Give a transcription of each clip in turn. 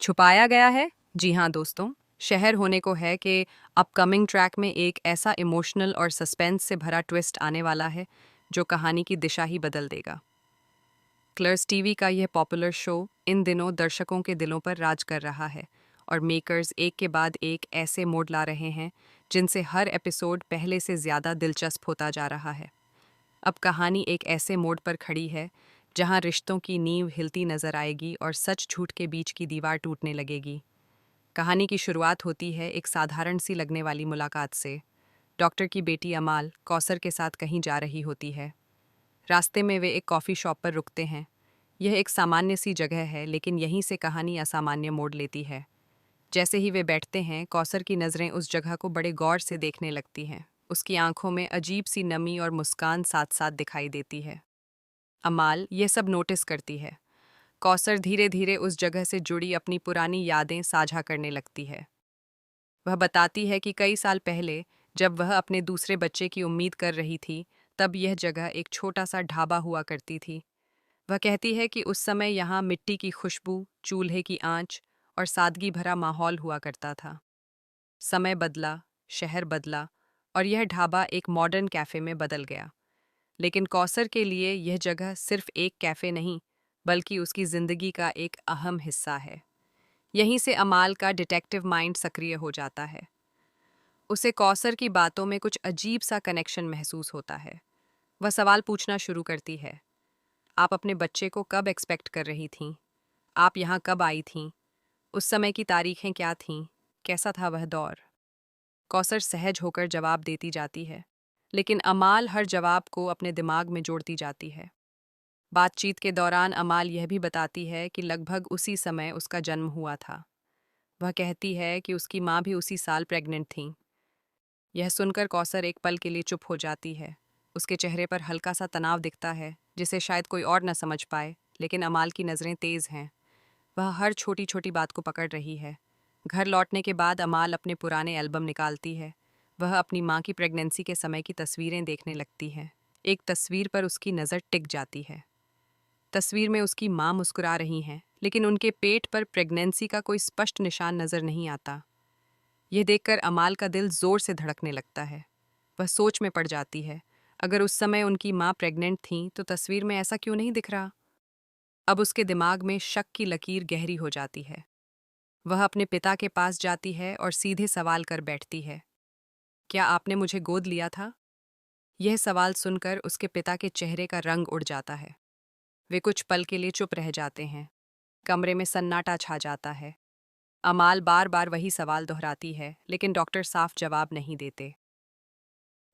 छुपाया गया है। जी हाँ दोस्तों, शहर होने को है कि अपकमिंग ट्रैक में एक ऐसा इमोशनल और सस्पेंस से भरा ट्विस्ट आने वाला है जो कहानी की दिशा ही बदल देगा। क्लर्स टीवी का यह पॉपुलर शो इन दिनों दर्शकों के दिलों पर राज कर रहा है और मेकर्स एक के बाद एक ऐसे मोड़ ला रहे हैं जिनसे हर एपिसोड पहले से ज़्यादा दिलचस्प होता जा रहा है। अब कहानी एक ऐसे मोड़ पर खड़ी है जहां रिश्तों की नींव हिलती नजर आएगी और सच झूठ के बीच की दीवार टूटने लगेगी। कहानी की शुरुआत होती है एक साधारण सी लगने वाली मुलाकात से। डॉक्टर की बेटी अमाल कौसर के साथ कहीं जा रही होती है। रास्ते में वे एक कॉफ़ी शॉप पर रुकते हैं। यह एक सामान्य सी जगह है, लेकिन यहीं से कहानी असामान्य मोड़ लेती है। जैसे ही वे बैठते हैं, कौसर की नज़रें उस जगह को बड़े गौर से देखने लगती हैं। उसकी आंखों में अजीब सी नमी और मुस्कान साथ साथ दिखाई देती है। अमाल ये सब नोटिस करती है। कौसर धीरे धीरे उस जगह से जुड़ी अपनी पुरानी यादें साझा करने लगती है। वह बताती है कि कई साल पहले, जब वह अपने दूसरे बच्चे की उम्मीद कर रही थी, तब यह जगह एक छोटा सा ढाबा हुआ करती थी। वह कहती है कि उस समय यहाँ मिट्टी की खुशबू, चूल्हे की आंच और सादगी भरा माहौल हुआ करता था। समय बदला, शहर बदला और यह ढाबा एक मॉडर्न कैफ़े में बदल गया। लेकिन कौसर के लिए यह जगह सिर्फ एक कैफ़े नहीं, बल्कि उसकी ज़िंदगी का एक अहम हिस्सा है। यहीं से अमाल का डिटेक्टिव माइंड सक्रिय हो जाता है। उसे कौसर की बातों में कुछ अजीब सा कनेक्शन महसूस होता है। वह सवाल पूछना शुरू करती है। आप अपने बच्चे को कब एक्सपेक्ट कर रही थीं? आप यहाँ कब आई थीं? उस समय की तारीखें क्या थीं? कैसा था वह दौर? कौसर सहज होकर जवाब देती जाती है, लेकिन अमाल हर जवाब को अपने दिमाग में जोड़ती जाती है। बातचीत के दौरान अमाल यह भी बताती है कि लगभग उसी समय उसका जन्म हुआ था। वह कहती है कि उसकी माँ भी उसी साल प्रेग्नेंट थीं। यह सुनकर कौसर एक पल के लिए चुप हो जाती है। उसके चेहरे पर हल्का सा तनाव दिखता है, जिसे शायद कोई और न समझ पाए, लेकिन अमाल की नज़रें तेज़ हैं। वह हर छोटी छोटी बात को पकड़ रही है। घर लौटने के बाद अमाल अपने पुराने एल्बम निकालती है। वह अपनी माँ की प्रेगनेंसी के समय की तस्वीरें देखने लगती है। एक तस्वीर पर उसकी नज़र टिक जाती है। तस्वीर में उसकी माँ मुस्कुरा रही हैं, लेकिन उनके पेट पर प्रेगनेंसी का कोई स्पष्ट निशान नज़र नहीं आता। यह देखकर अमाल का दिल जोर से धड़कने लगता है। वह सोच में पड़ जाती है, अगर उस समय उनकी माँ प्रेग्नेंट थी तो तस्वीर में ऐसा क्यों नहीं दिख रहा। अब उसके दिमाग में शक की लकीर गहरी हो जाती है। वह अपने पिता के पास जाती है और सीधे सवाल कर बैठती है, क्या आपने मुझे गोद लिया था? यह सवाल सुनकर उसके पिता के चेहरे का रंग उड़ जाता है। वे कुछ पल के लिए चुप रह जाते हैं। कमरे में सन्नाटा छा जाता है। अमाल बार बार वही सवाल दोहराती है, लेकिन डॉक्टर साफ जवाब नहीं देते।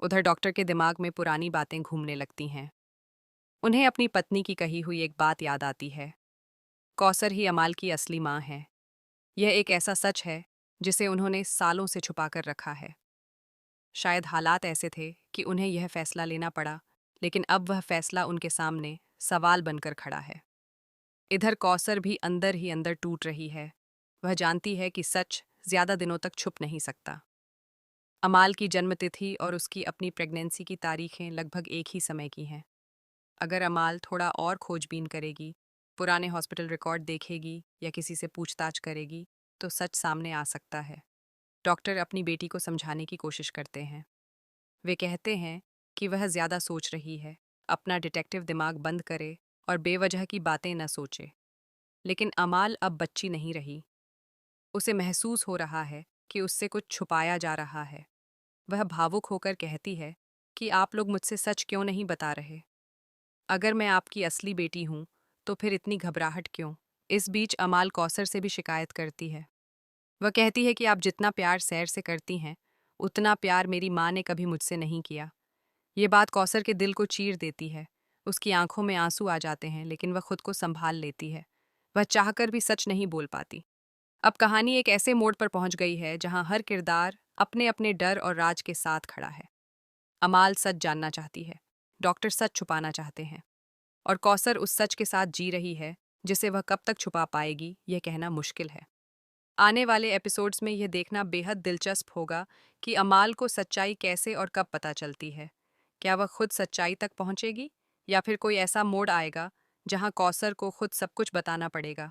उधर डॉक्टर के दिमाग में पुरानी बातें घूमने लगती हैं। उन्हें अपनी पत्नी की कही हुई एक बात याद आती है। कौसर ही अमाल की असली माँ है। यह एक ऐसा सच है जिसे उन्होंने सालों से छुपा कर रखा है। शायद हालात ऐसे थे कि उन्हें यह फैसला लेना पड़ा, लेकिन अब वह फैसला उनके सामने सवाल बनकर खड़ा है। इधर कौसर भी अंदर ही अंदर टूट रही है। वह जानती है कि सच ज्यादा दिनों तक छुप नहीं सकता। अमाल की जन्मतिथि और उसकी अपनी प्रेगनेंसी की तारीखें लगभग एक ही समय की हैं। अगर अमाल थोड़ा और खोजबीन करेगी, पुराने हॉस्पिटल रिकॉर्ड देखेगी या किसी से पूछताछ करेगी, तो सच सामने आ सकता है। डॉक्टर अपनी बेटी को समझाने की कोशिश करते हैं। वे कहते हैं कि वह ज़्यादा सोच रही है, अपना डिटेक्टिव दिमाग बंद करे और बेवजह की बातें न सोचे। लेकिन अमाल अब बच्ची नहीं रही। उसे महसूस हो रहा है कि उससे कुछ छुपाया जा रहा है। वह भावुक होकर कहती है कि आप लोग मुझसे सच क्यों नहीं बता रहे? अगर मैं आपकी असली बेटी हूँ, तो फिर इतनी घबराहट क्यों? इस बीच अमाल कौसर से भी शिकायत करती है। वह कहती है कि आप जितना प्यार सैर से करती हैं, उतना प्यार मेरी माँ ने कभी मुझसे नहीं किया। ये बात कौसर के दिल को चीर देती है। उसकी आंखों में आंसू आ जाते हैं, लेकिन वह खुद को संभाल लेती है। वह चाहकर भी सच नहीं बोल पाती। अब कहानी एक ऐसे मोड़ पर पहुंच गई है जहां हर किरदार अपने अपने डर और राज के साथ खड़ा है। अमाल सच जानना चाहती है, डॉक्टर सच छुपाना चाहते हैं, और कौसर उस सच के साथ जी रही है जिसे वह कब तक छुपा पाएगी, यह कहना मुश्किल है। आने वाले एपिसोड्स में यह देखना बेहद दिलचस्प होगा कि अमाल को सच्चाई कैसे और कब पता चलती है। क्या वह खुद सच्चाई तक पहुंचेगी, या फिर कोई ऐसा मोड़ आएगा जहां कौसर को खुद सब कुछ बताना पड़ेगा?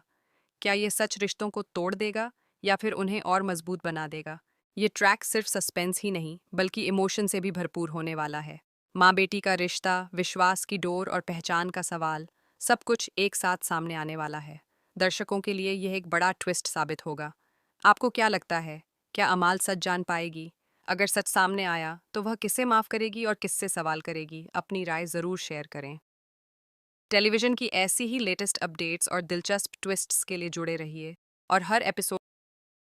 क्या ये सच रिश्तों को तोड़ देगा या फिर उन्हें और मजबूत बना देगा? ये ट्रैक सिर्फ सस्पेंस ही नहीं बल्कि इमोशन से भी भरपूर होने वाला है। माँ बेटी का रिश्ता, विश्वास की डोर और पहचान का सवाल, सब कुछ एक साथ सामने आने वाला है। दर्शकों के लिए यह एक बड़ा ट्विस्ट साबित होगा। आपको क्या लगता है, क्या अमाल सच जान पाएगी? अगर सच सामने आया तो वह किसे माफ करेगी और किससे सवाल करेगी? अपनी राय जरूर शेयर करें। टेलीविजन की ऐसी ही लेटेस्ट अपडेट्स और दिलचस्प ट्विस्ट्स के लिए जुड़े रहिए और हर एपिसोड